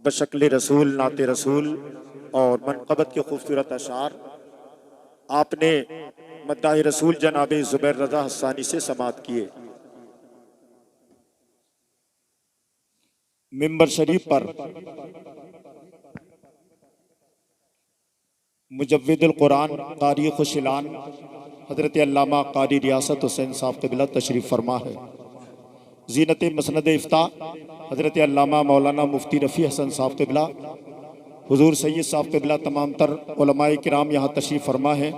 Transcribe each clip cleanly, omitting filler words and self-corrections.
بشکل رسول نعت رسول اور منقبت کے خوبصورت اشعار آپ نے مداح رسول جناب زبیر رضا حسانی سے سماعت کیے۔ ممبر شریف پر مجود القرآن قاری خوشلان حضرت علامہ قاری ریاست حسین صاحب قبلہ تشریف فرما ہے۔ زینت مسند افتاء حضرت علامہ مولانا مفتی رفیع حسن صاحب قبلہ، حضور سید صاحب قبلہ، تمام تر علماء کرام یہاں تشریف فرما ہے۔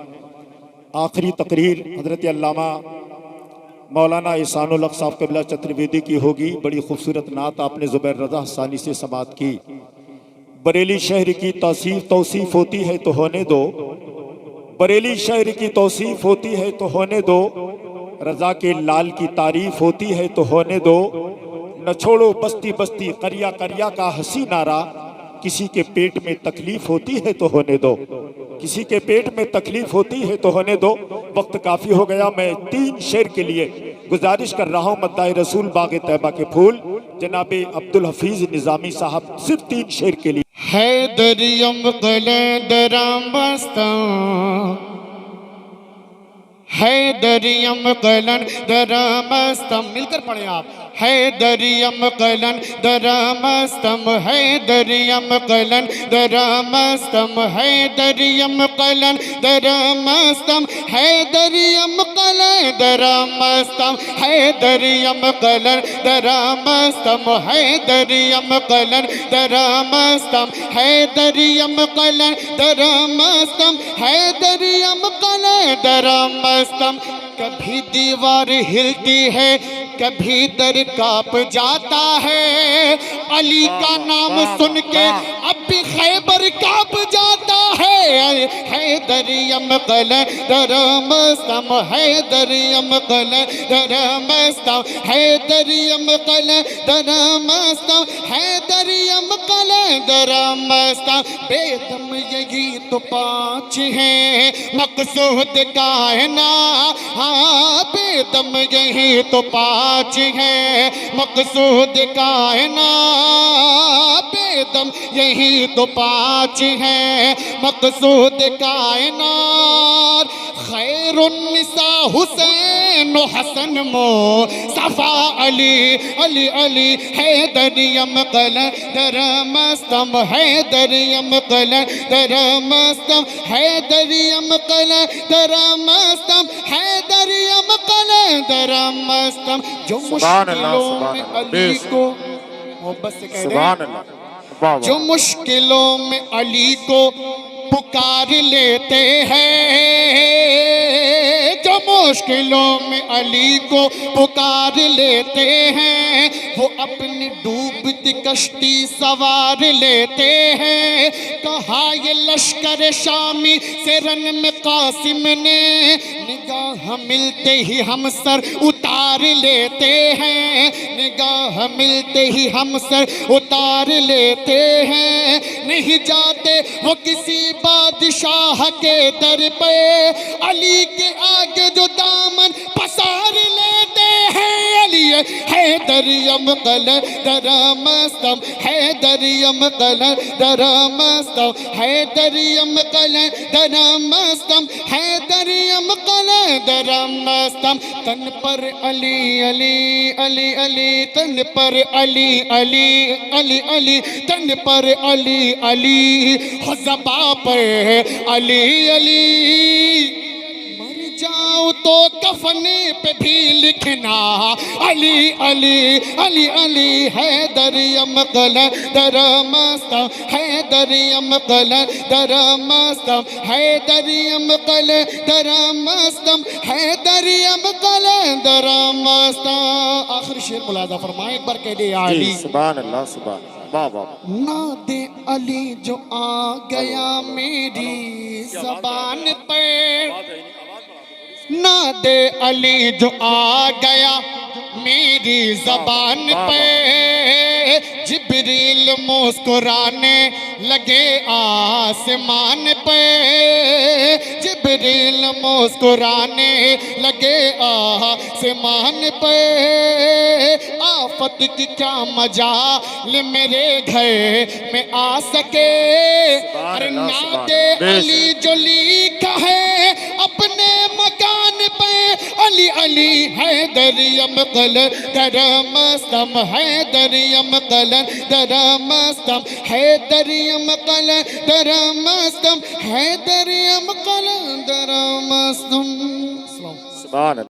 آخری تقریر حضرت علامہ مولانا احسان الحق صاحب قبلہ چترویدی کی ہوگی۔ بڑی خوبصورت نعت آپ نے زبیر رضا حسانی سے سماعت کی۔ بریلی شہر کی توصیف ہوتی ہے تو ہونے دو، بریلی شہر کی توصیف ہوتی ہے تو ہونے دو، رضا کے لال کی تعریف ہوتی ہے تو ہونے دو، نہ چھوڑو بستی بستی قریہ قریہ کا ہنسی نعرہ، کسی کے پیٹ میں تکلیف ہوتی ہے تو ہونے دو، کسی کے پیٹ میں تکلیف ہوتی ہے تو ہونے دو۔ وقت کافی ہو گیا، میں 3 شعر کے لیے گزارش کر رہا ہوں۔ مداح رسول باغ طیبہ کے پھول جناب عبدالحفیظ نظامی صاحب، صرف 3 شعر کے لیے۔ حیدریم قلندرم بستم، حیدریم قلندرم بستم، مل کر پڑھیں آپ۔ حیدریم قلندرم بستم، حیدریم قلندرم بستم، حیدریم قلندرم بستم، حیدریم قلندرم بستم، حیدریم قلندرم بستم، حیدریم قلندرم بستم، حیدریم قلندرم بستم، حیدریم قلندرم بستم۔ کبھی دیوار ہلتی ہے، کبھی در کانپ جاتا ہے، علی کا نام سن کے اب بھی خیبر کانپ جاتا ہے۔ حیدریم قلندرم بستم، حیدریم قلندرم بستم، حیدریم قلندرم بستم، حیدریم قلندرم بستم۔ بے دم یہی تو 5 ہیں مقصود کائنات، بے دم یہی تو 5 ہیں مقصود کائنات، بے دم یہی تو 5 ہیں مقصود کائنات۔ خیر النساء حسین و حسن مصطفیٰ علی، علی علی۔ حیدریم قلندرم بستم، حیدریم قلندرم بستم، حیدریم قلندرم بستم، حیدریم قلندرم بستم۔ جو مشکلوں میں علی کو محبت سے کہہ دیں، جو مشکلوں میں علی کو پکار لیتے ہیں، جو مشکلوں میں علی کو پکار لیتے ہیں، وہ اپنی ڈوبتی کشتی سوار لیتے ہیں۔ کہا یہ لشکر شامی سے رن میں قاسم نے، نگاہ ملتے ہی ہم سر اتار لیتے ہیں، نگاہ ملتے ہی ہم سر اتار لیتے ہیں۔ نہیں جاتے وہ کسی بادشاہ کے در پہ، علی کے آگے جو دامن پسار لیتے ہیں۔ علی حیدریم قلندرم بستم، حیدریم قلندرم بستم، حیدریم قلندرم بستم، حیدریم قلندرم بستم۔ تن پر علی علی علی علی، تن پر علی علی علی علی، تن پر علی علی، زباں پر علی علی۔ مر جاؤ تو کفن پہ بھی لکھنا علی علی علی علی۔ حیدریم قلندرم بستم، حیدریم قلندرم بستم، حیدریم قلندرم بستم، حیدریم قلندرم بستم۔ آخری شعر ملاحظہ فرمائیں، ایک بار کہہ دے علی۔ سبحان اللہ، سبحان اللہ۔ ناد علی جو آ گیا میری زبان پہ، ناد علی جو آ گیا میری زبان پہ، جبریل مسکرانے لگے آسمان پہ، جبریل مسکرانے لگے آسمان پہ۔ شرافت کی کیا مجال میرے گھر میں آ سکے ارے نعت علی جو لکھا ہے اپنے مکان پہ علی علی حیدر مقلد در مستم حیدر مقلد در مستم حیدر مقلد در مستم حیدر مقلد در مستم. سبحان اللہ.